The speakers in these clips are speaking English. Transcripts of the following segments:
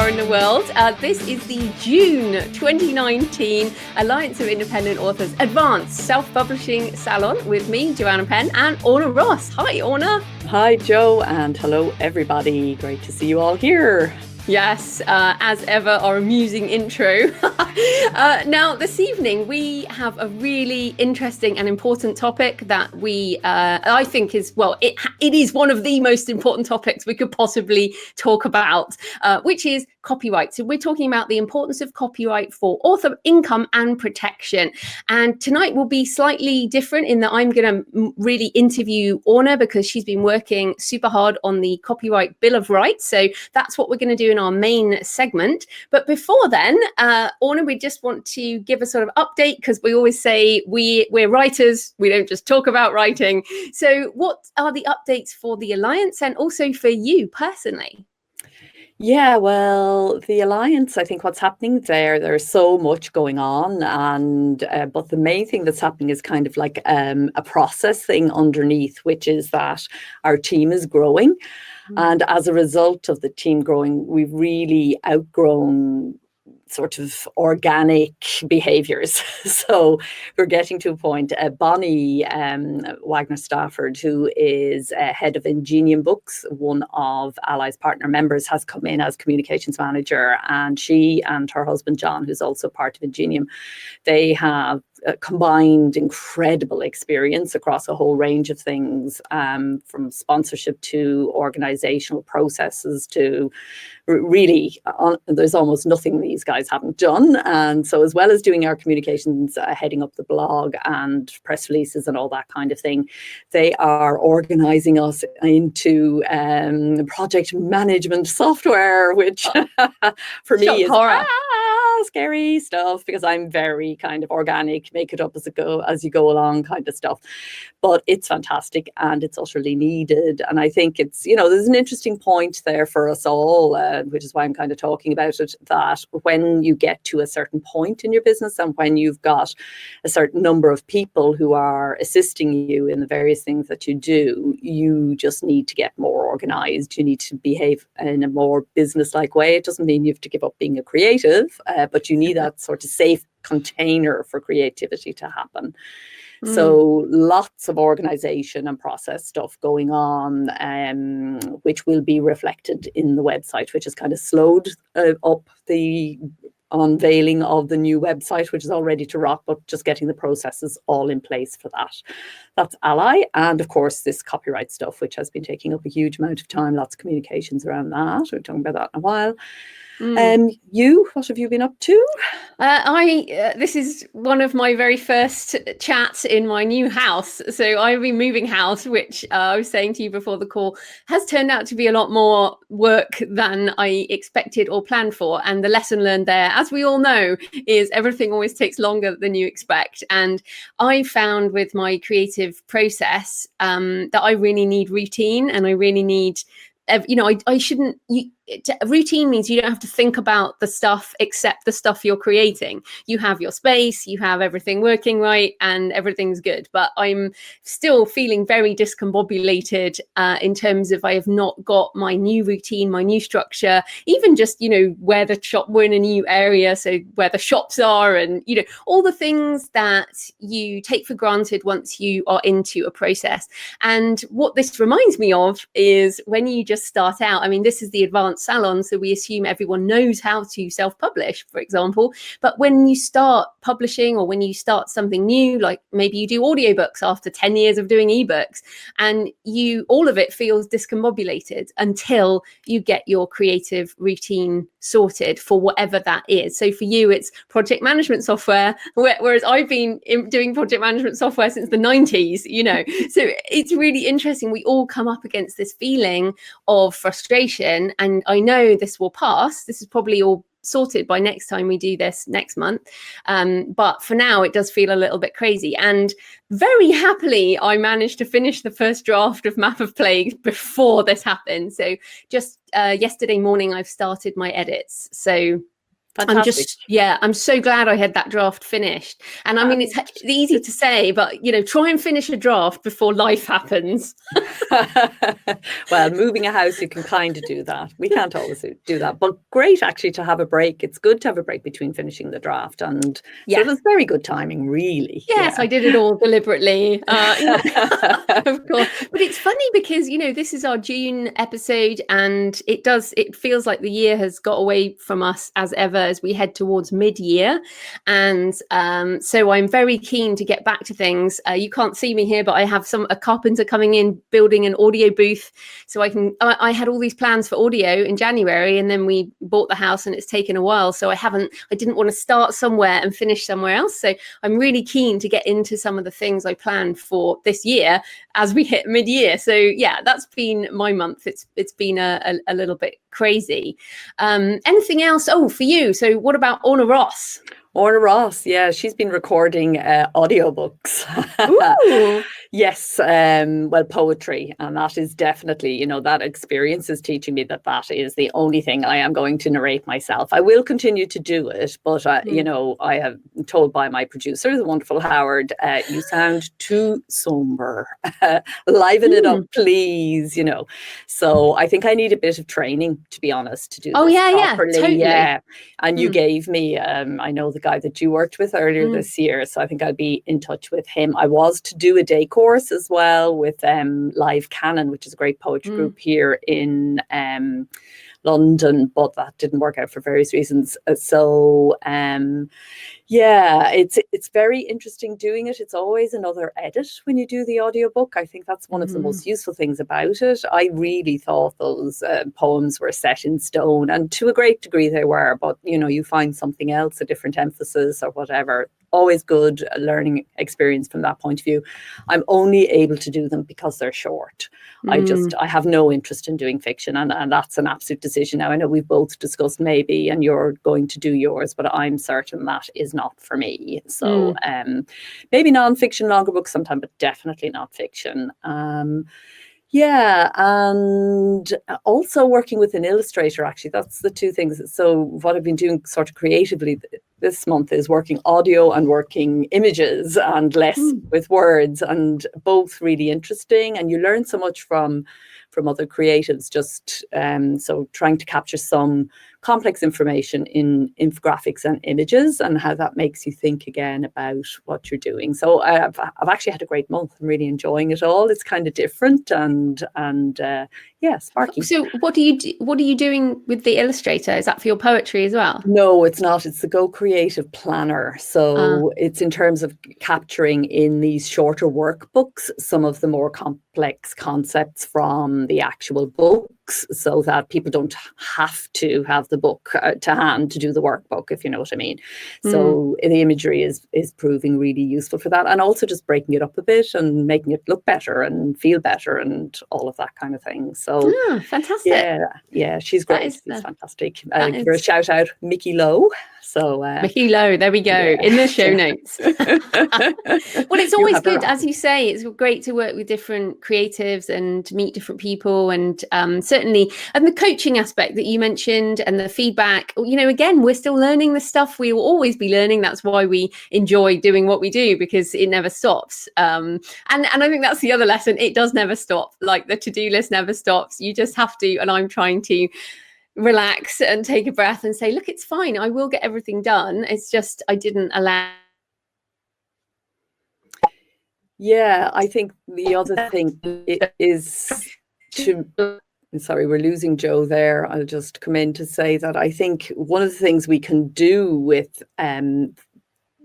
are in the world. This is the June 2019 Alliance of Independent Authors Advanced Self-Publishing Salon with me, Joanna Penn, and Orna Ross. Hi, Orna. Hi, Joe, and hello, everybody. Great to see you all here. Yes, as ever, our amusing intro. Now, this evening, we have a really interesting and important topic that I think is, well, it is one of the most important topics we could possibly talk about, which is copyright. So we're talking about the importance of copyright for author income and protection. And tonight will be slightly different in that I'm going to really interview Orna because she's been working super hard on the Copyright Bill of Rights. So that's what we're going to do in our main segment. But before then, Orna, we just want to give a sort of update because we always say we're writers. We don't just talk about writing. So what are the updates for the Alliance and also for you personally? Yeah, well, the Alliance, I think what's happening there's so much going on, and but the main thing that's happening is kind of like a process thing underneath, which is that our team is growing. And as a result of the team growing, we've really outgrown sort of organic behaviors. So we're getting to a point. Bonnie Wagner Stafford, who is head of Ingenium Books, one of Ally's partner members, has come in as communications manager, and she and her husband John, who's also part of Ingenium, they have combined incredible experience across a whole range of things, from sponsorship to organizational processes to really there's almost nothing these guys haven't done. And so as well as doing our communications, heading up the blog and press releases and all that kind of thing, they are organizing us into project management software, which for me is scary stuff because I'm very kind of organic, make it up as you go along kind of stuff. But it's fantastic and it's utterly needed. And I think it's, there's an interesting point there for us all, which is why I'm kind of talking about it, that when you get to a certain point in your business and when you've got a certain number of people who are assisting you in the various things that you do, you just need to get more organized. You need to behave in a more business-like way. It doesn't mean you have to give up being a creative, but you need that sort of safe container for creativity to happen. So lots of organization and process stuff going on, which will be reflected in the website, which has kind of slowed up the unveiling of the new website, which is all ready to rock, but just getting the processes all in place for that. That's Ally. And of course, this copyright stuff, which has been taking up a huge amount of time, lots of communications around that. We're talking about that in a while. What have you been up to? This is one of my very first chats in my new house. So I've been moving house, which I was saying to you before the call, has turned out to be a lot more work than I expected or planned for. And the lesson learned there, as we all know, is everything always takes longer than you expect. And I found with my creative process that I really need routine, and I really need routine means you don't have to think about the stuff except the stuff you're creating. You have your space, you have everything working right, and everything's good. But I'm still feeling very discombobulated in terms of I have not got my new routine, my new structure, even just, where the shop, we're in a new area, so where the shops are and, all the things that you take for granted once you are into a process. And what this reminds me of is when you just start out, I mean, this is the advanced salon, so we assume everyone knows how to self-publish, for example. But when you start publishing or when you start something new, like maybe you do audiobooks after 10 years of doing ebooks, and all of it feels discombobulated until you get your creative routine sorted for whatever that is. So for you, it's project management software, whereas I've been doing project management software since the 90s, So it's really interesting. We all come up against this feeling of frustration, and I know this will pass. This is probably all sorted by next time we do this next month. But for now, it does feel a little bit crazy. And very happily, I managed to finish the first draft of Map of Plagues before this happened. So just yesterday morning, I've started my edits. So Fantastic. I'm so glad I had that draft finished. And I mean, it's easy to say, but try and finish a draft before life happens. Well, moving a house, you can kind of do that. We can't always do that, but great actually to have a break. It's good to have a break between finishing the draft, and so it was very good timing, really. Yes, I did it all deliberately, of course. But it's funny because this is our June episode, and it feels like the year has got away from us as ever as we head towards mid-year, and so I'm very keen to get back to things. You can't see me here, but I have a carpenter coming in building an audio booth, so I had all these plans for audio in January, and then we bought the house and it's taken a while, so I didn't want to start somewhere and finish somewhere else. So I'm really keen to get into some of the things I planned for this year as we hit mid-year. So yeah, that's been my month. It's been a little bit crazy. Anything else? Oh, for you, so what about Orna Ross? Orna Ross, yeah, she's been recording audiobooks. Ooh. Yes, well, poetry, and that is definitely, that experience is teaching me that is the only thing I am going to narrate myself. I will continue to do it, but I have been told by my producer, the wonderful Howard, you sound too somber. Liven it up, please. So I think I need a bit of training, to be honest, to do this properly. Totally. Yeah, and you gave me, I know the guy that you worked with earlier this year, so I think I'll be in touch with him. I was to do a day course as well with Live Canon, which is a great poetry group here in London, but that didn't work out for various reasons. So it's very interesting doing it. It's always another edit when you do the audiobook. I think that's one of the most useful things about it. I really thought those poems were set in stone, and to a great degree they were, but you find something else, a different emphasis or whatever. Always good learning experience from that point of view. I'm only able to do them because they're short. I have no interest in doing fiction, and that's an absolute decision. Now, I know we've both discussed maybe, and you're going to do yours, but I'm certain that is not for me. So maybe non-fiction, longer books sometime, but definitely not fiction. Yeah, and also working with an illustrator, actually, that's the two things. So what I've been doing sort of creatively this month is working audio and working images and less with words, and both really interesting. And you learn so much from other creatives, just so trying to capture some complex information in infographics and images, and how that makes you think again about what you're doing. So I've actually had a great month. I'm really enjoying it all. It's kind of different and sparky. So what are you doing with the illustrator? Is that for your poetry as well? No, it's not. It's the Go Creative Planner. So it's in terms of capturing in these shorter workbooks some of the more complex concepts from the actual books, so that people don't have to have the book to hand to do the workbook, if you know what I mean. So the imagery is proving really useful for that, and also just breaking it up a bit and making it look better and feel better and all of that kind of thing. So fantastic. Yeah, she's great. She's fantastic. Give her a shout out, Mickey Lowe. So Mickey Lowe, there we go, in the show notes. Well, it's always good, as you say, it's great to work with different creatives and to meet different people, and certainly, and the coaching aspect that you mentioned and the feedback, again, we're still learning this stuff. We will always be learning. That's why we enjoy doing what we do, because it never stops. And I think that's the other lesson. It does never stop. Like the to-do list never stops. You just have to, and I'm trying to relax and take a breath and say, look, it's fine. I will get everything done. It's just I didn't allow. Yeah, I think the other thing is to... Sorry, we're losing Joe there. I'll just come in to say that I think one of the things we can do with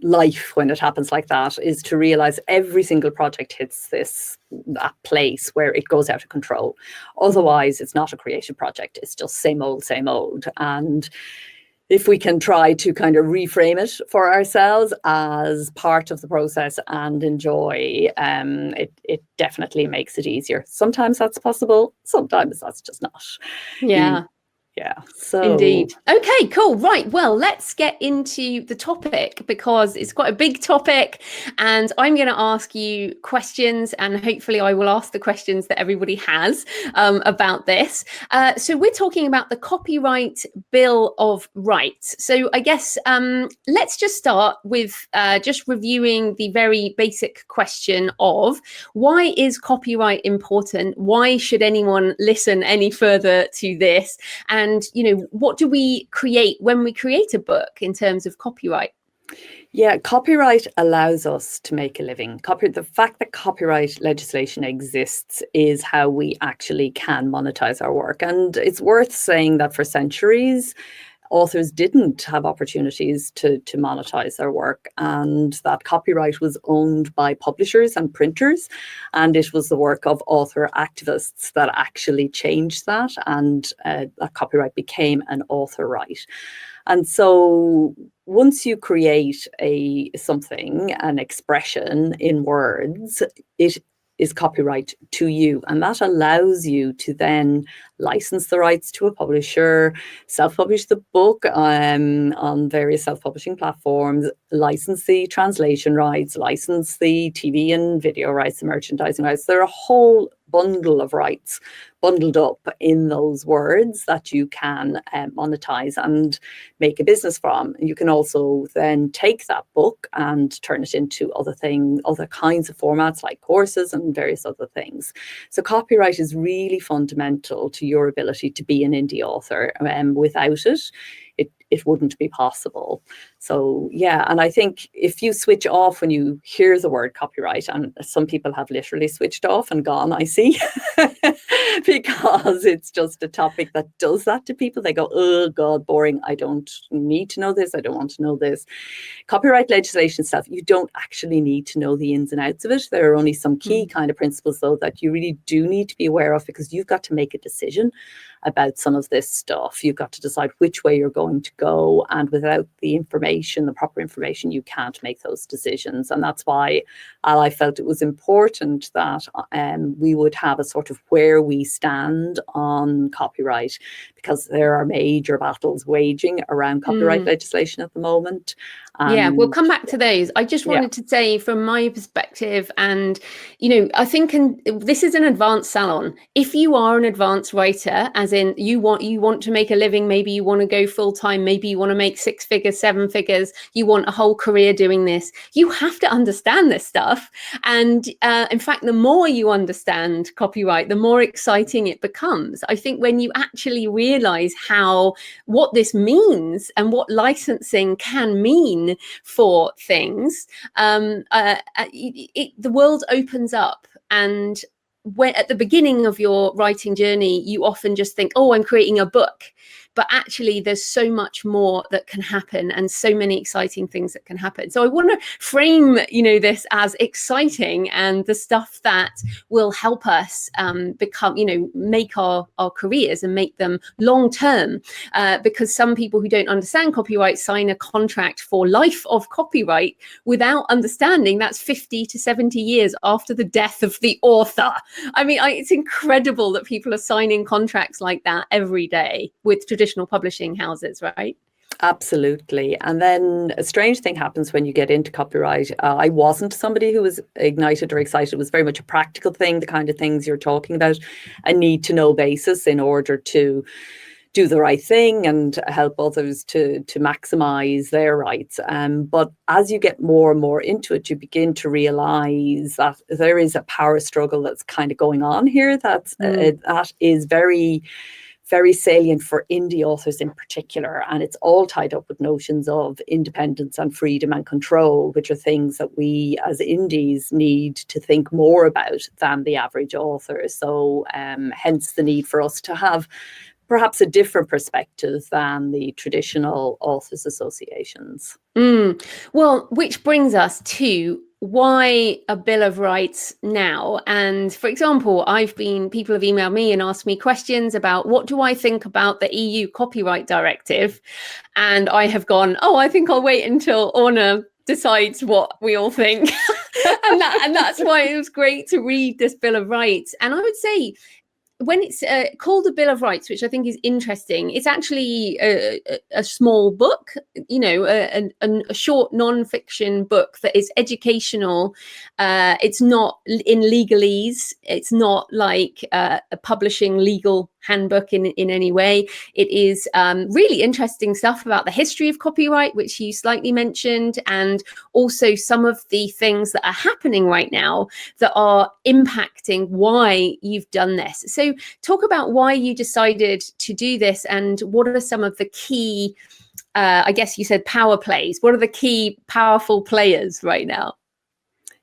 life when it happens like that is to realize every single project hits that place where it goes out of control. Otherwise, it's not a creative project. It's just same old, same old. And if we can try to kind of reframe it for ourselves as part of the process and enjoy, it definitely makes it easier. Sometimes that's possible. Sometimes that's just not. Yeah. Yeah. So Indeed. Okay, cool. Right. Well, let's get into the topic because it's quite a big topic. And I'm going to ask you questions, and hopefully, I will ask the questions that everybody has about this. So, we're talking about the Copyright Bill of Rights. So, I guess let's just start with just reviewing the very basic question of why is copyright important? Why should anyone listen any further to this? And, what do we create when we create a book in terms of copyright? yeah, copyright allows us to make a living. The fact that copyright legislation exists is how we actually can monetize our work. And it's worth saying that for centuries, authors didn't have opportunities to monetize their work, and that copyright was owned by publishers and printers. And it was the work of author activists that actually changed that, and that copyright became an author right. And so once you create something, an expression in words, it is copyright to you. And that allows you to then license the rights to a publisher, self-publish the book on various self-publishing platforms, license the translation rights, license the TV and video rights, the merchandising rights. There are a whole bundle of rights bundled up in those words that you can monetize and make a business from. You can also then take that book and turn it into other kinds of formats like courses and various other things. So copyright is really fundamental to your ability to be an indie author. Without it wouldn't be possible. So yeah, and I think if you switch off when you hear the word copyright, and some people have literally switched off and gone, I see, because it's just a topic that does that to people. They go, oh God, boring. I don't need to know this. I don't want to know this. Copyright legislation stuff, you don't actually need to know the ins and outs of it. There are only some key kind of principles, though, that you really do need to be aware of, because you've got to make a decision about some of this stuff. You've got to decide which way you're going to go, and without the proper information, you can't make those decisions. And that's why I felt it was important that we would have a sort of where we stand on copyright, because there are major battles waging around copyright legislation at the moment. Yeah, we'll come back to those. I just wanted to say, from my perspective, and I think this is an advanced salon. If you are an advanced writer, as in you want to make a living, maybe you want to go full time, maybe you want to make 6 figures, 7 figures, you want a whole career doing this, you have to understand this stuff. And in fact, the more you understand copyright, the more exciting it becomes. I think when you actually realize what this means and what licensing can mean for things, the world opens up. And when at the beginning of your writing journey, you often just think, oh, I'm creating a book. But actually, there's so much more that can happen, and so many exciting things that can happen. So I want to frame, this as exciting, and the stuff that will help us become, make our careers and make them long term. Because some people who don't understand copyright sign a contract for life of copyright without understanding that's 50 to 70 years after the death of the author. I mean, it's incredible that people are signing contracts like that every day with traditional publishing houses, right? Absolutely. And then a strange thing happens when you get into copyright. I wasn't somebody who was ignited or excited. It was very much a practical thing, the kind of things you're talking about, a need to know basis in order to do the right thing and help others to maximize their rights. But as you get more and more into it, you begin to realize that there is a power struggle that's kind of going on here that is very, very salient for indie authors in particular. And it's all tied up with notions of independence and freedom and control, which are things that we as indies need to think more about than the average author. So hence the need for us to have perhaps a different perspective than the traditional authors associations. Well, which brings us to why a Bill of Rights now? And for example, people have emailed me and asked me questions about what do I think about the EU copyright directive? And I have gone, I think I'll wait until Orna decides what we all think. and that's why it was great to read this Bill of Rights. And I would say, when it's called a Bill of Rights, which I think is interesting, it's actually a small book, a short non-fiction book that is educational. It's not in legalese. It's not like a publishing legal handbook in any way. It is really interesting stuff about the history of copyright, which you slightly mentioned, and also some of the things that are happening right now that are impacting why you've done this. So talk about why you decided to do this, and what are some of the key, I guess you said power plays. What are the key powerful players right now?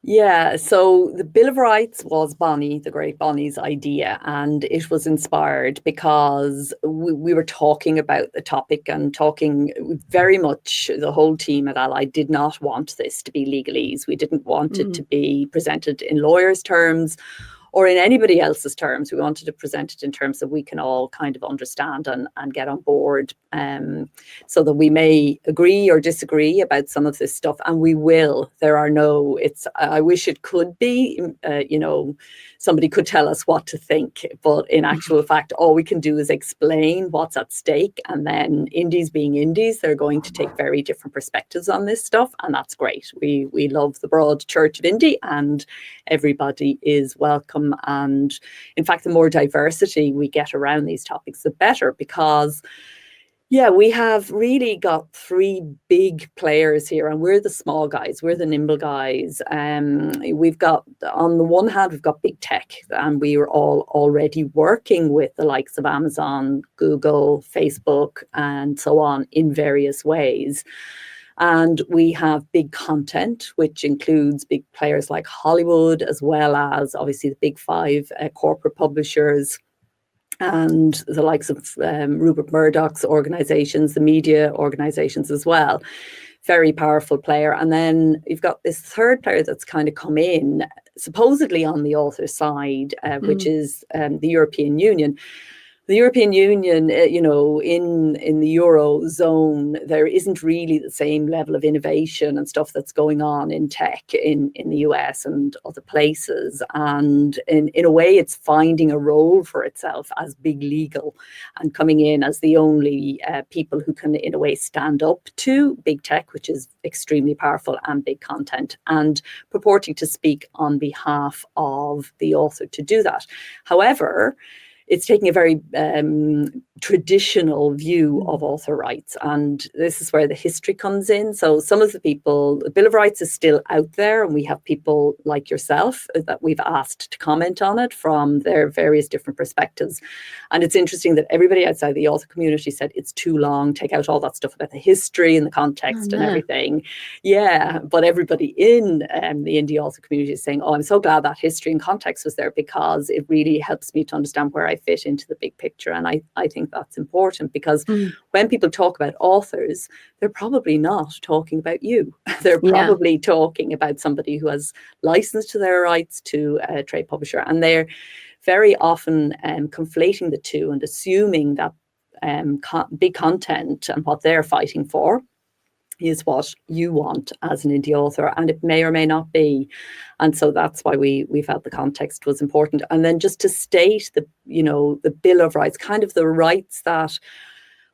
Yeah, so the Bill of Rights was Bonnie, the great Bonnie's idea, and it was inspired because we were talking about the topic and talking very much, the whole team at Ally did not want this to be legalese. We didn't want it to be presented in lawyers' terms or in anybody else's terms. We wanted to present it in terms that we can all kind of understand and get on board, so that we may agree or disagree about some of this stuff, and we will. There are no, I wish it could be, somebody could tell us what to think, but in actual fact, all we can do is explain what's at stake, and then indies being indies, they're going to take very different perspectives on this stuff, and that's great. We love the broad church of indie, and everybody is welcome. And in fact, the more diversity we get around these topics, the better, because we have really got three big players here, and we're the small guys, we're the nimble guys. We've got, on the one hand, we've got big tech, and we are all already working with the likes of Amazon, Google, Facebook, and so on in various ways. And we have big content, which includes big players like Hollywood, as well as obviously the big five corporate publishers and the likes of Rupert Murdoch's organizations, the media organizations as well. Very powerful player. And then you've got this third player that's kind of come in, supposedly on the author side, which is the European Union. The European Union, in the Eurozone, there isn't really the same level of innovation and stuff that's going on in tech in the US and other places. And in a way, it's finding a role for itself as big legal and coming in as the only people who can, in a way, stand up to big tech, which is extremely powerful, and big content, and purporting to speak on behalf of the author to do that. However, it's taking a very traditional view of author rights, and this is where the history comes in. So some of the people, the Bill of Rights is still out there, and we have people like yourself that we've asked to comment on it from their various different perspectives. And it's interesting that everybody outside the author community said it's too long, take out all that stuff about the history and the context and everything. Yeah, but everybody in the indie author community is saying, oh, I'm so glad that history and context was there, because it really helps me to understand where I fit into the big picture. And I think that's important, because when people talk about authors, they're probably not talking about you. They're probably talking about somebody who has licensed to their rights to a trade publisher, and they're very often conflating the two and assuming that big content and what they're fighting for is what you want as an indie author, and it may or may not be. And so that's why we felt the context was important. And then just to state the Bill of Rights, kind of the rights that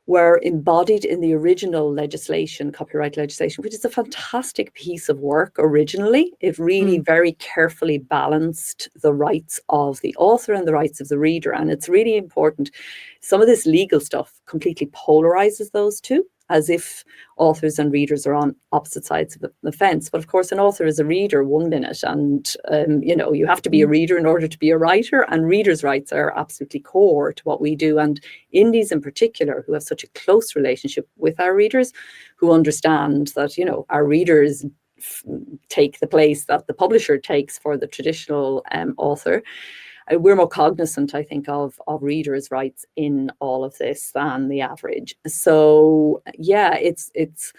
were embodied in the original legislation, copyright legislation, which is a fantastic piece of work originally. It really very carefully balanced the rights of the author and the rights of the reader. And it's really important. Some of this legal stuff completely polarizes those two, as if authors and readers are on opposite sides of the fence. But of course, an author is a reader 1 minute, and you have to be a reader in order to be a writer, and readers' rights are absolutely core to what we do. And indies in particular, who have such a close relationship with our readers, who understand that, our readers take the place that the publisher takes for the traditional author. We're more cognizant, I think, of readers' rights in all of this than the average. So, it's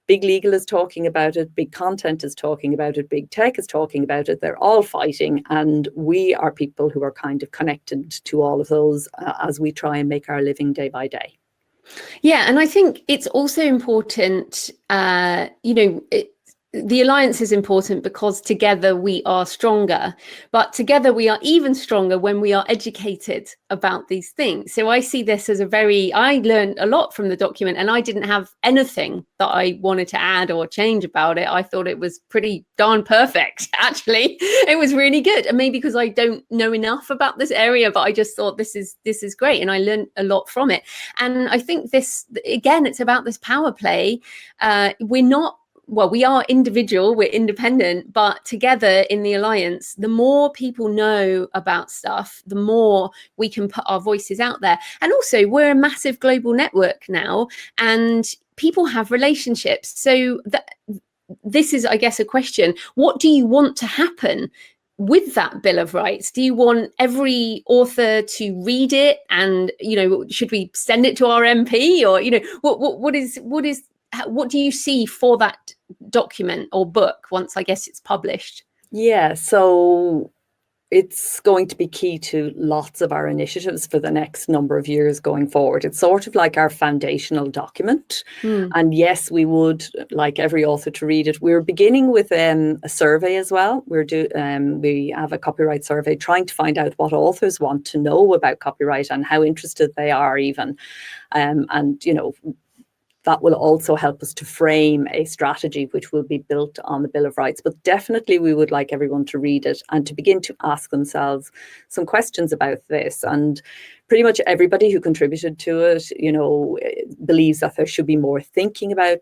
big legal is talking about it, big content is talking about it, big tech is talking about it. They're all fighting, and we are people who are kind of connected to all of those as we try and make our living day by day. Yeah, and I think it's also important, the alliance is important because together we are stronger, but together we are even stronger when we are educated about these things. So I see this as I learned a lot from the document, and I didn't have anything that I wanted to add or change about it. I thought it was pretty darn perfect, actually. It was really good. And maybe because I don't know enough about this area, but I just thought this is great. And I learned a lot from it. And I think this, again, it's about this power play. We are individual, we're independent, but together in the alliance, the more people know about stuff, the more we can put our voices out there. And also, we're a massive global network now, and people have relationships. So this is, I guess, a question. What do you want to happen with that Bill of Rights? Do you want every author to read it, and should we send it to our MP, or what do you see for that document or book once, I guess, it's published? Yeah, so it's going to be key to lots of our initiatives for the next number of years going forward. It's sort of like our foundational document. And yes, we would like every author to read it. We're beginning with a survey as well. We have a copyright survey trying to find out what authors want to know about copyright and how interested they are even. That will also help us to frame a strategy which will be built on the Bill of Rights. But definitely we would like everyone to read it and to begin to ask themselves some questions about this. And pretty much everybody who contributed to it, believes that there should be more thinking about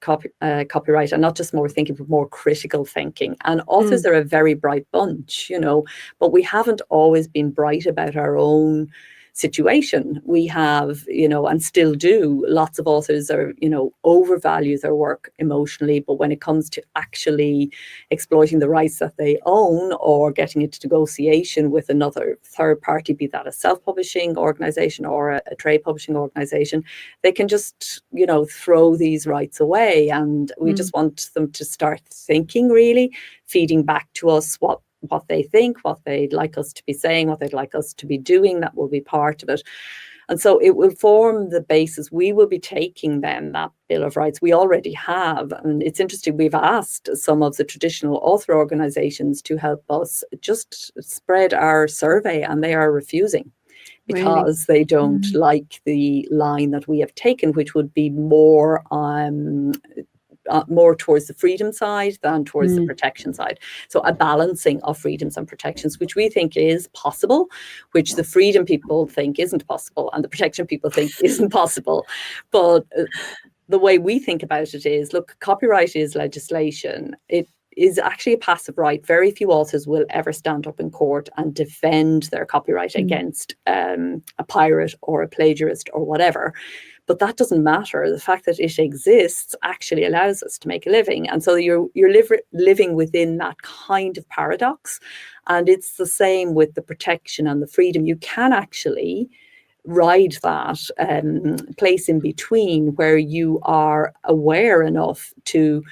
copyright, and not just more thinking, but more critical thinking. And authors are a very bright bunch, but we haven't always been bright about our own situation. We have, and still do, lots of authors are, overvalue their work emotionally, but when it comes to actually exploiting the rights that they own or getting into negotiation with another third party, be that a self-publishing organization or a trade publishing organization, they can just, throw these rights away. And we just want them to start thinking, really, feeding back to us what they think, what they'd like us to be saying, what they'd like us to be doing. That will be part of it. And so it will form the basis. We will be taking then that Bill of Rights. We already have. And it's interesting, we've asked some of the traditional author organizations to help us just spread our survey, and they are refusing because they don't like the line that we have taken, which would be more towards the freedom side than towards the protection side. So a balancing of freedoms and protections, which we think is possible, which the freedom people think isn't possible, and the protection people think isn't possible. But the way we think about it is, look, copyright is legislation. It is actually a passive right. Very few authors will ever stand up in court and defend their copyright against a pirate or a plagiarist or whatever. But that doesn't matter. The fact that it exists actually allows us to make a living. And so you're living within that kind of paradox. And it's the same with the protection and the freedom. You can actually ride that place in between, where you are aware enough to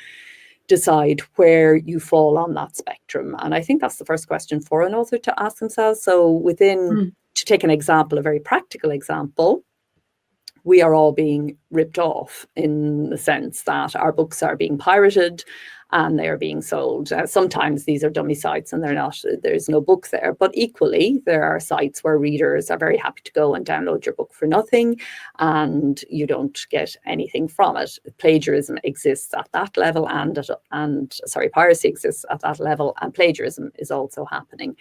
decide where you fall on that spectrum. And I think that's the first question for an author to ask themselves. So to take an example, a very practical example, we are all being ripped off in the sense that our books are being pirated and they are being sold. Sometimes these are dummy sites and there's no book there. But equally, there are sites where readers are very happy to go and download your book for nothing and you don't get anything from it. Plagiarism exists at that level, piracy exists at that level, and plagiarism is also happening.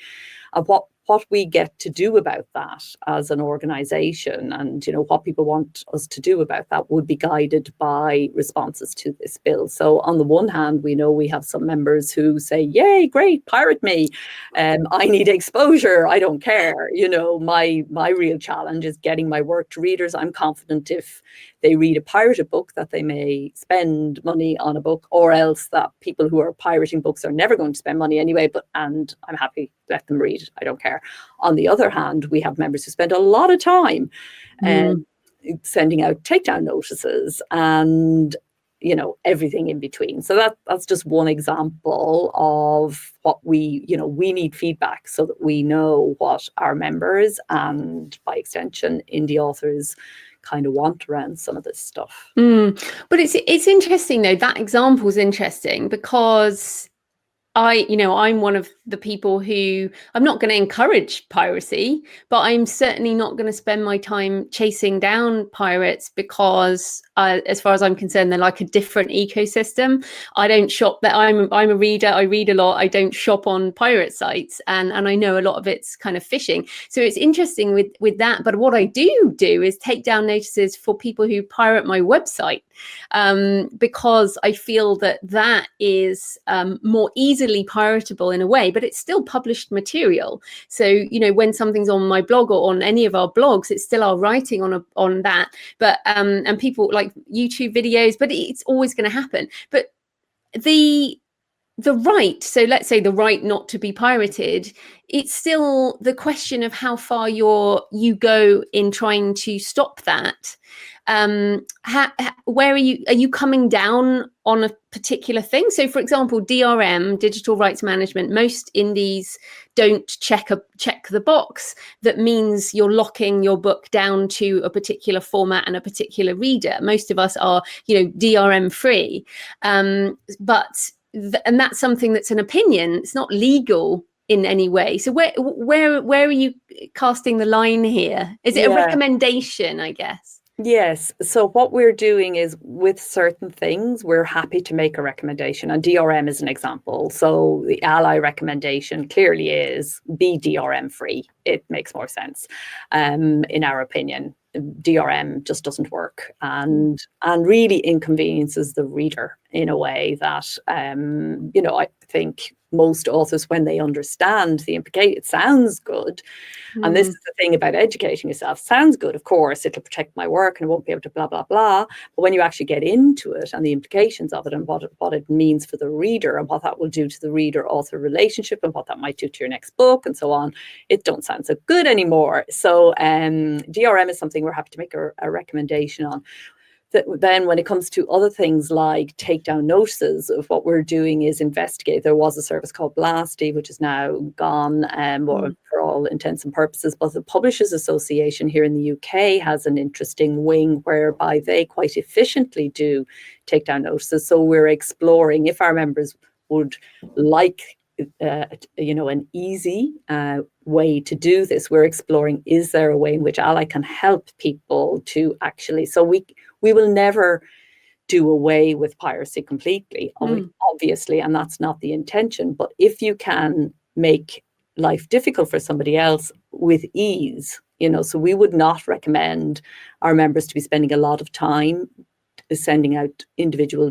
And what we get to do about that as an organization, and what people want us to do about that, would be guided by responses to this bill. So on the one hand, we know we have some members who say, yay, great, pirate me. I need exposure. I don't care. My real challenge is getting my work to readers. I'm confident if they read a pirated book that they may spend money on a book, or else that people who are pirating books are never going to spend money anyway, and I'm happy, let them read. I don't care. On the other hand, we have members who spend a lot of time sending out takedown notices and everything in between. So that's just one example of what we need feedback, so that we know what our members, and by extension indie authors, kind of want around some of this stuff. But it's interesting though, that example is interesting because I'm one of the people who, I'm not going to encourage piracy, but I'm certainly not going to spend my time chasing down pirates because, as far as I'm concerned, they're like a different ecosystem. I don't shop that. I'm a reader. I read a lot. I don't shop on pirate sites, and I know a lot of it's kind of phishing. So it's interesting with that. But what I do is take down notices for people who pirate my website, because I feel that is more easily piratable in a way, but it's still published material. So when something's on my blog or on any of our blogs, it's still our writing on that. But and people like YouTube videos, but it's always going to happen. But the right, so let's say the right not to be pirated, it's still the question of how far you go in trying to stop that. Where are you coming down on a particular thing? So for example, DRM, digital rights management, most indies don't check the box that means you're locking your book down to a particular format and a particular reader. Most of us are DRM free, but and that's something that's an opinion. It's not legal in any way. So where are you casting the line here? Is it a recommendation, I guess? Yes. So what we're doing is, with certain things, we're happy to make a recommendation. And DRM is an example. So the ally recommendation clearly is be DRM free. It makes more sense, in our opinion. DRM just doesn't work, and really inconveniences the reader in a way that I think most authors, when they understand the implication, it sounds good. And this is the thing about educating yourself. Sounds good, of course, it'll protect my work and I won't be able to blah, blah, blah. But when you actually get into it and the implications of it and what it means for the reader and what that will do to the reader-author relationship and what that might do to your next book and so on, it don't sound so good anymore. So DRM is something we're happy to make a recommendation on. Then when it comes to other things like takedown notices, of what we're doing is investigate. There was a service called Blasty, which is now gone for all intents and purposes. But the Publishers Association here in the UK has an interesting wing whereby they quite efficiently do takedown notices. So we're exploring if our members would like an easy way to do this. We're exploring, is there a way in which Ally can help people to actually, so we will never do away with piracy completely, obviously, and that's not the intention. But if you can make life difficult for somebody else with ease, so we would not recommend our members to be spending a lot of time sending out individual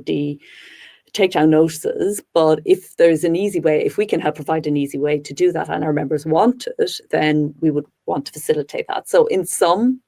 takedown notices. But if there's an easy way, if we can help provide an easy way to do that and our members want it, then we would want to facilitate that. So in some,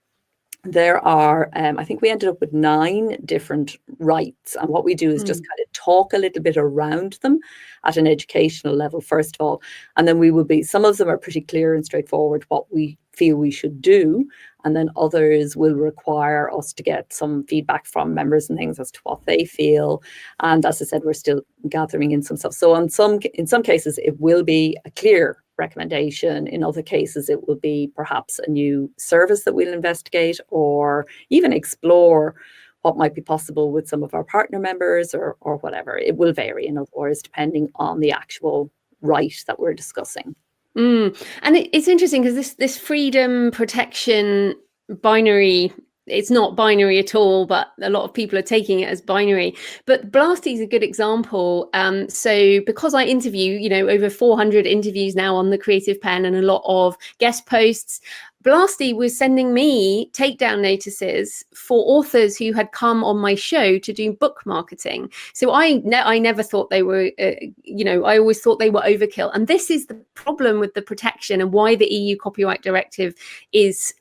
there are, I think we ended up with 9 different rights. And what we do is just kind of talk a little bit around them at an educational level, first of all. And then some of them are pretty clear and straightforward what we feel we should do. And then others will require us to get some feedback from members and things as to what they feel. And as I said, we're still gathering in some stuff. So in some cases, it will be a clear recommendation. In other cases, it will be perhaps a new service that we'll investigate or even explore what might be possible with some of our partner members or whatever. It will vary, in other words, depending on the actual right that we're discussing. And it's interesting because this freedom protection binary, it's not binary at all, but a lot of people are taking it as binary. But Blasty is a good example. So because I interview, over 400 interviews now on the Creative Pen and a lot of guest posts, Blasty was sending me takedown notices for authors who had come on my show to do book marketing. So I never thought they were, I always thought they were overkill. And this is the problem with the protection and why the EU Copyright Directive is,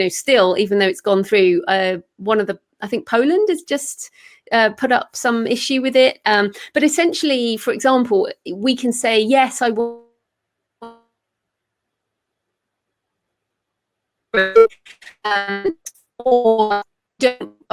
still, even though it's gone through, I think Poland has just put up some issue with it. But essentially, for example, we can say, yes, I will. Or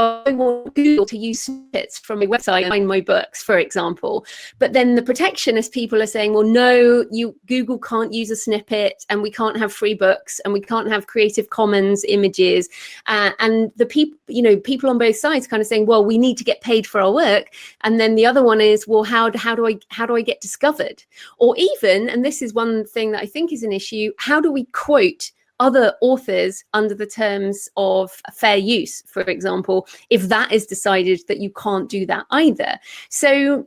I want Google to use snippets from my website and find my books, for example. But then the protectionist people are saying, well, no, Google can't use a snippet, and we can't have free books, and we can't have Creative Commons images. And the people on both sides kind of saying, well, we need to get paid for our work. And then the other one is, well, how do I get discovered? Or even, and this is one thing that I think is an issue, how do we quote other authors under the terms of fair use, for example, if that is decided that you can't do that either? So,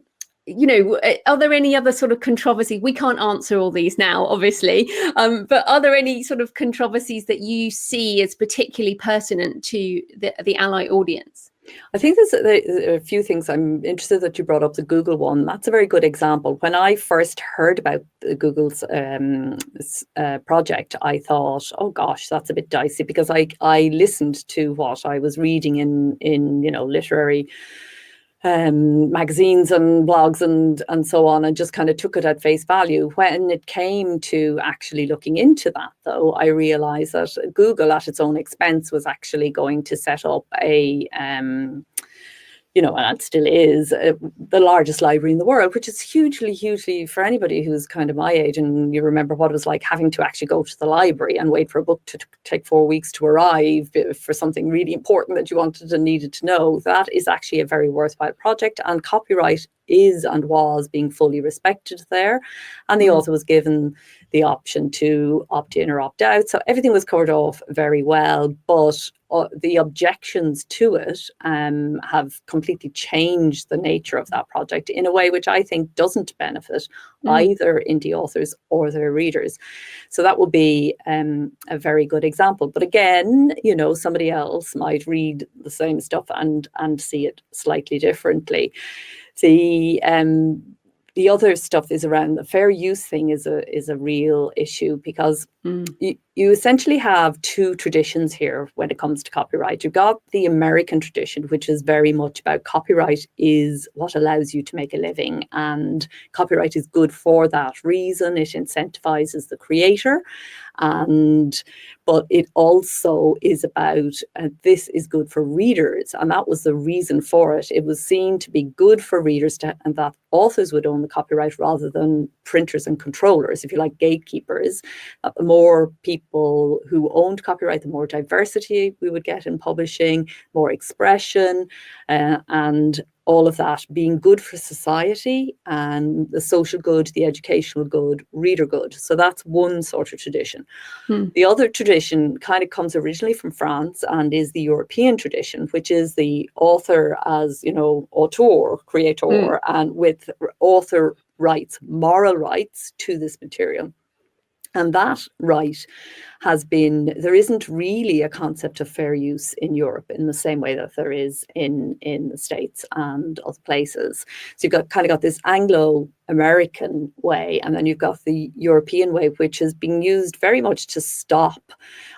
are there any other sort of controversy? We can't answer all these now, obviously, but are there any sort of controversies that you see as particularly pertinent to the ally audience? I think there's a few things. I'm interested that you brought up the Google one. That's a very good example. When I first heard about Google's project, I thought, oh gosh, that's a bit dicey, because I listened to what I was reading in literary magazines and blogs and so on, and just kind of took it at face value. When it came to actually looking into that, though, I realized that Google, at its own expense, was actually going to set up and it still is the largest library in the world, which is hugely, for anybody who's kind of my age, and you remember what it was like having to actually go to the library and wait for a book to take 4 weeks to arrive for something really important that you wanted and needed to know. That is actually a very worthwhile project, and copyright is and was being fully respected there, and the author was given the option to opt in or opt out, so everything was covered off very well. But the objections to it have completely changed the nature of that project in a way which I think doesn't benefit either indie authors or their readers. So that would be a very good example. But again, somebody else might read the same stuff and see it slightly differently. The other stuff is around the fair use thing is a real issue, because you essentially have two traditions here when it comes to copyright. You've got the American tradition, which is very much about copyright is what allows you to make a living, and copyright is good for that reason. It incentivizes the creator, but it also is about this is good for readers, and that was the reason for it. It was seen to be good for readers and that authors would own the copyright rather than printers and controllers, if you like, gatekeepers. The more people who owned copyright, the more diversity we would get in publishing, more expression, and all of that being good for society, and the social good, the educational good, reader good. So that's one sort of tradition. The other tradition kind of comes originally from France and is the European tradition, which is the author as, auteur, creator, and with author rights, moral rights to this material. And that right there isn't really a concept of fair use in Europe in the same way that there is in the States and other places. So you've got this Anglo-American way, and then you've got the European way, which is being used very much to stop.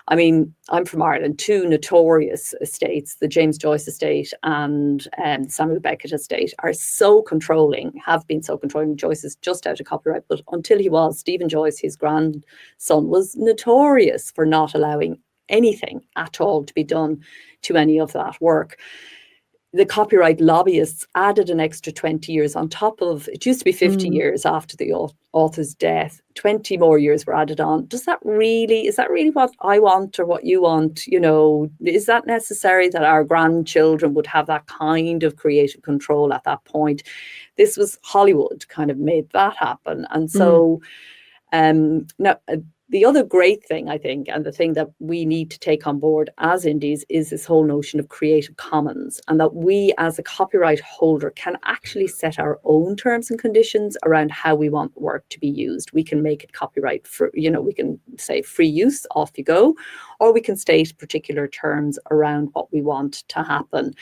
I mean, I'm from Ireland, two notorious estates, the James Joyce estate and Samuel Beckett estate, are so controlling, have been so controlling. Joyce is just out of copyright, but until he was, Stephen Joyce, his grandson, was notorious for not allowing anything at all to be done to any of that work. The copyright lobbyists added an extra 20 years on top of, it used to be 50 years after the author's death, 20 more years were added on. Is that really what I want or what you want? Is that necessary that our grandchildren would have that kind of creative control at that point? This was Hollywood kind of made that happen. And so now, the other great thing, I think, and the thing that we need to take on board as indies is this whole notion of Creative Commons, and that we as a copyright holder can actually set our own terms and conditions around how we want the work to be used. We can make it copyright for, we can say free use, off you go, or we can state particular terms around what we want to happen.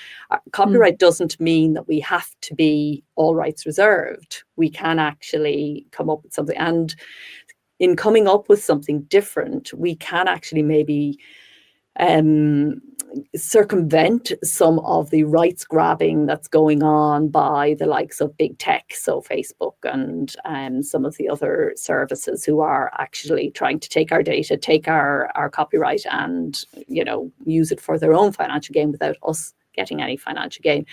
Copyright doesn't mean that we have to be all rights reserved. We can actually come up with something, and in coming up with something different, we can actually maybe circumvent some of the rights grabbing that's going on by the likes of big tech, so Facebook and some of the other services who are actually trying to take our data, take our copyright and, use it for their own financial gain without us getting any financial gain.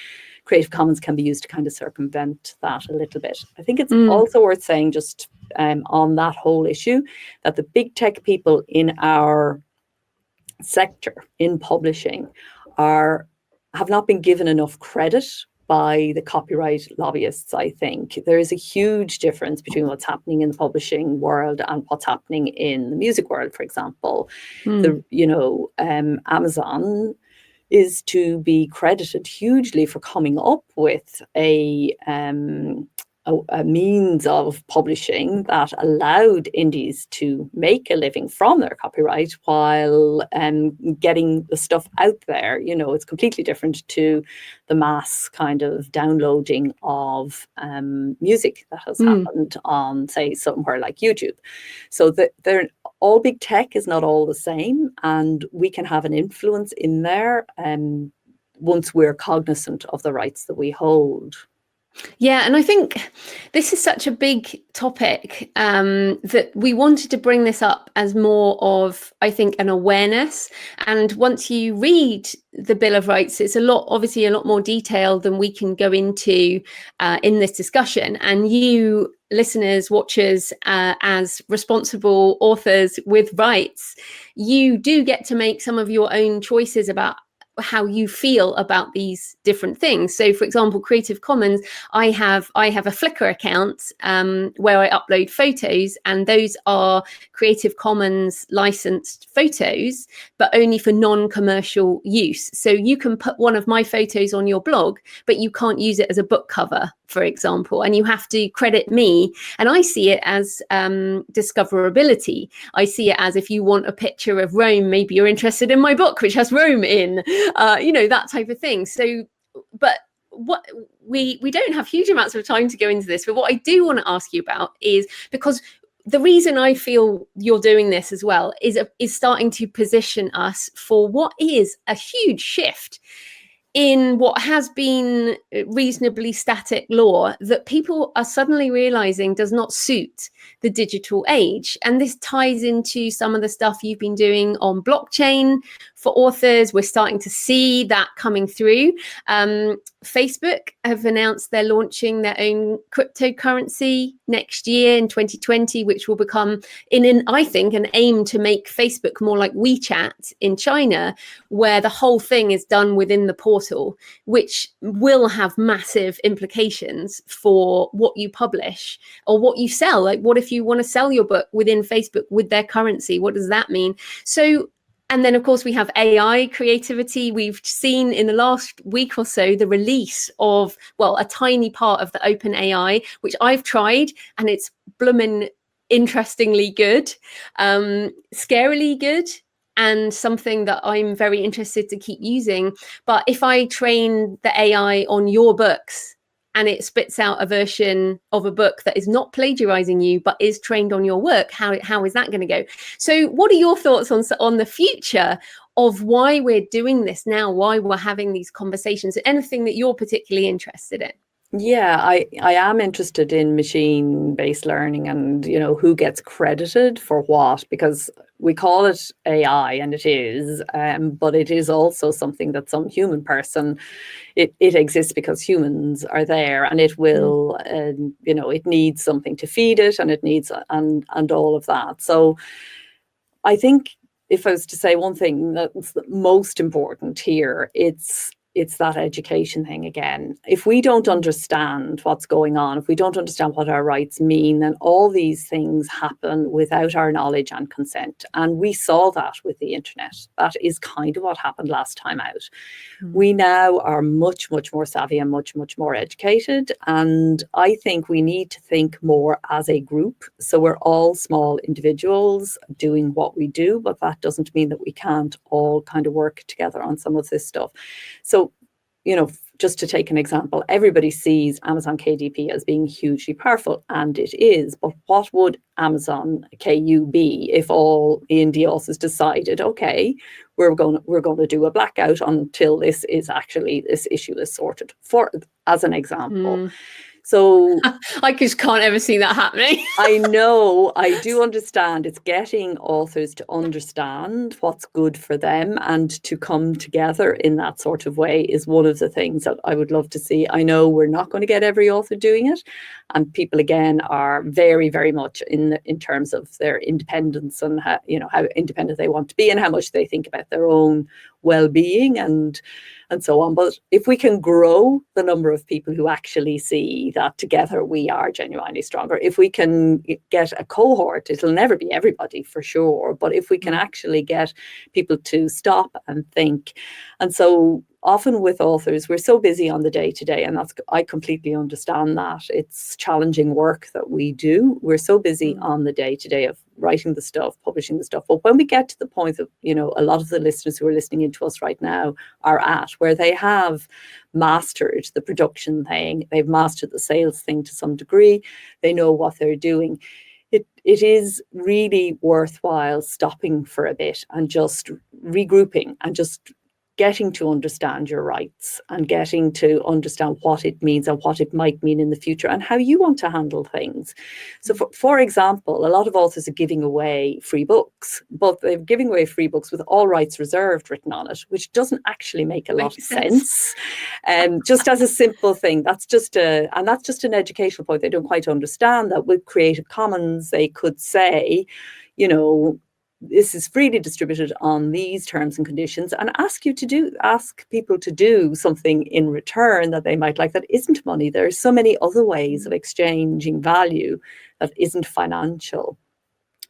Creative Commons can be used to kind of circumvent that a little bit. I think it's also worth saying, just on that whole issue, that the big tech people in our sector, in publishing, have not been given enough credit by the copyright lobbyists. I think there is a huge difference between what's happening in the publishing world and what's happening in the music world, for example. Amazon is to be credited hugely for coming up with a means of publishing that allowed indies to make a living from their copyright while getting the stuff out there. It's completely different to the mass kind of downloading of music that has happened on, say, somewhere like YouTube. So they're all big tech is not all the same, and we can have an influence in there once we're cognizant of the rights that we hold. Yeah, and I think this is such a big topic that we wanted to bring this up as more of, I think, an awareness. And once you read the Bill of Rights, it's obviously a lot more detailed than we can go into in this discussion. And you listeners, watchers, as responsible authors with rights, you do get to make some of your own choices about how you feel about these different things. So, for example, Creative Commons, I have a Flickr account where I upload photos, and those are Creative Commons licensed photos, but only for non-commercial use. So you can put one of my photos on your blog, but you can't use it as a book cover, for example, and you have to credit me. And I see it as discoverability. I see it as, if you want a picture of Rome, maybe you're interested in my book, which has Rome in, that type of thing. So, but what we don't have huge amounts of time to go into this, but what I do want to ask you about is, because the reason I feel you're doing this as well is starting to position us for what is a huge shift in what has been reasonably static law that people are suddenly realizing does not suit the digital age. And this ties into some of the stuff you've been doing on blockchain for authors. We're starting to see that coming through. Facebook have announced they're launching their own cryptocurrency next year in 2020, which will become, I think, an aim to make Facebook more like WeChat in China, where the whole thing is done within the portal, which will have massive implications for what you publish or what you sell. Like, what if you want to sell your book within Facebook with their currency? What does that mean? So, and then, of course, we have AI creativity. We've seen in the last week or so the release of, a tiny part of the Open AI, which I've tried, and it's bloomin' interestingly good, scarily good, and something that I'm very interested to keep using. But if I train the AI on your books and it spits out a version of a book that is not plagiarizing you, but is trained on your work, how is that going to go? So what are your thoughts on the future of why we're doing this now, why we're having these conversations, anything that you're particularly interested in? Yeah, I am interested in machine-based learning and, who gets credited for what, because we call it AI, and it is, but it is also something that some human person, it exists because humans are there, and it will, it needs something to feed it, and it needs, and all of that. So I think if I was to say one thing that's most important here, it's that education thing again. If we don't understand what's going on, if we don't understand what our rights mean, then all these things happen without our knowledge and consent. And we saw that with the internet. That is kind of what happened last time out. We now are much, much more savvy and much, much more educated. And I think we need to think more as a group. So we're all small individuals doing what we do, but that doesn't mean that we can't all kind of work together on some of this stuff. So, just to take an example, everybody sees Amazon KDP as being hugely powerful, and it is. But what would Amazon KU be if all the indie authors decided, okay, we're going to do a blackout until this issue is sorted, as an example. So I just can't ever see that happening. I know, I do understand. It's getting authors to understand what's good for them and to come together in that sort of way is one of the things that I would love to see. I know we're not going to get every author doing it, and people again are very, very much in terms of their independence and how, how independent they want to be and how much they think about their own well-being and so on. But if we can grow the number of people who actually see that together we are genuinely stronger, if we can get a cohort, it'll never be everybody for sure, but if we can actually get people to stop and think. And so often with authors, we're so busy on the day-to-day, and I completely understand that. It's challenging work that we do. We're so busy on the day-to-day of writing the stuff, publishing the stuff. But when we get to the point of, a lot of the listeners who are listening into us right now are at where they have mastered the production thing, they've mastered the sales thing to some degree, they know what they're doing. It is really worthwhile stopping for a bit and just regrouping and just getting to understand your rights and getting to understand what it means and what it might mean in the future and how you want to handle things. So for example, a lot of authors are giving away free books, but they're giving away free books with all rights reserved written on it, which doesn't actually make a lot of sense. Just as a simple thing, that's just an educational point. They don't quite understand that with Creative Commons, they could say, this is freely distributed on these terms and conditions, and ask people to do something in return that they might like that isn't money. There are so many other ways of exchanging value that isn't financial.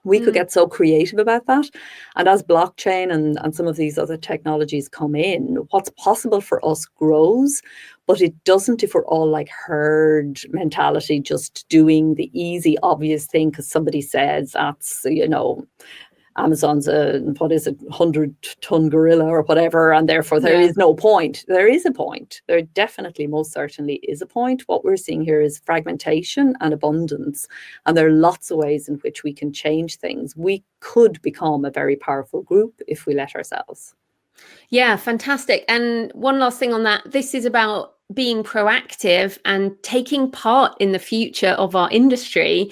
We could get so creative about that. And as blockchain and some of these other technologies come in, what's possible for us grows, but it doesn't if we're all like herd mentality, just doing the easy, obvious thing because somebody says that's, Amazon's a 100-ton gorilla or whatever, and therefore there is no point. There is a point. There definitely, most certainly is a point. What we're seeing here is fragmentation and abundance, and there are lots of ways in which we can change things. We could become a very powerful group if we let ourselves. Yeah, fantastic. And one last thing on that, this is about being proactive and taking part in the future of our industry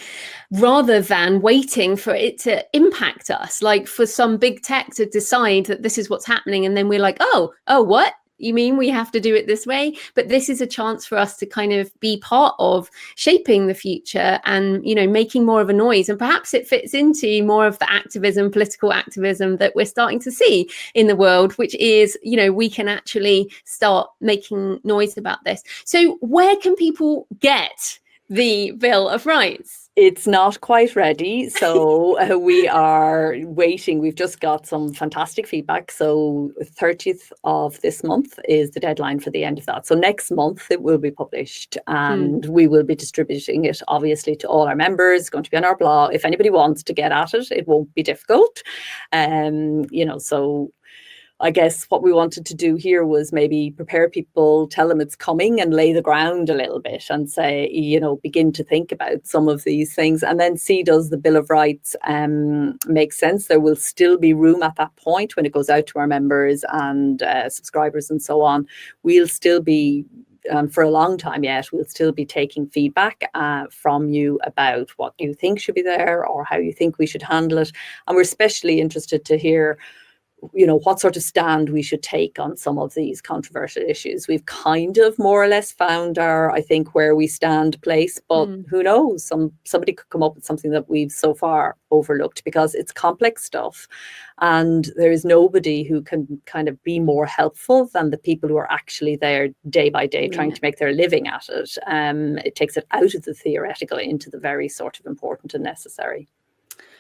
rather than waiting for it to impact us, like for some big tech to decide that this is what's happening and then we're like, oh what you mean we have to do it this way? But this is a chance for us to kind of be part of shaping the future and, making more of a noise. And perhaps it fits into more of the activism, political activism that we're starting to see in the world, which is, we can actually start making noise about this. So where can people get the Bill of Rights? It's not quite ready, so we are waiting. We've just got some fantastic feedback. So 30th of this month is the deadline for the end of that. So next month it will be published and we will be distributing it obviously to all our members. It's going to be on our blog. If anybody wants to get at it, it won't be difficult. So I guess what we wanted to do here was maybe prepare people, tell them it's coming and lay the ground a little bit and say, begin to think about some of these things and then see, does the Bill of Rights make sense? There will still be room at that point when it goes out to our members and subscribers and so on. We'll still be for a long time yet, we'll still be taking feedback from you about what you think should be there or how you think we should handle it. And we're especially interested to hear what sort of stand we should take on some of these controversial issues. We've kind of more or less found I think, where we stand place, but who knows? Somebody could come up with something that we've so far overlooked because it's complex stuff. And there is nobody who can kind of be more helpful than the people who are actually there day by day trying to make their living at it. It takes it out of the theoretical into the very sort of important and necessary.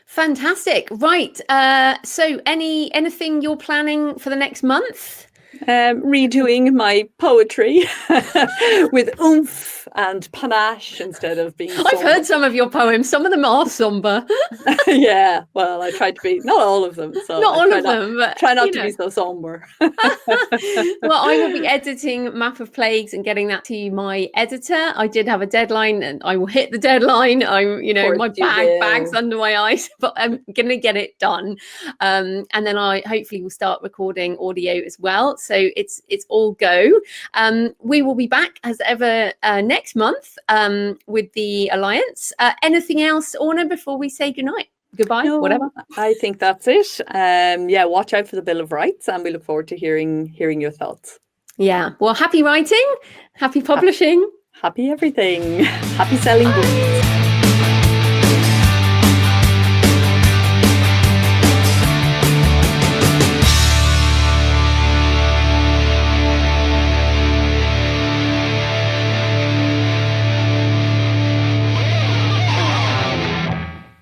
Fantastic. Right. So anything you're planning for the next month? Redoing my poetry with oomph and panache instead of being somber. I've heard some of your poems. Some of them are somber. Yeah, well, I tried to be, not all of them. So not all of them, but try not to be so somber. Well, I will be editing Map of Plagues and getting that to my editor. I did have a deadline and I will hit the deadline. My bag's under my eyes, but I'm going to get it done. And then I hopefully will start recording audio as well. So it's all go. We will be back as ever next next month with the Alliance. Anything else, Orna, before we say goodbye, No, whatever? I think that's it. Yeah, watch out for the Bill of Rights, and we look forward to hearing your thoughts. Yeah, well, happy writing, happy publishing. Happy everything. Happy selling books.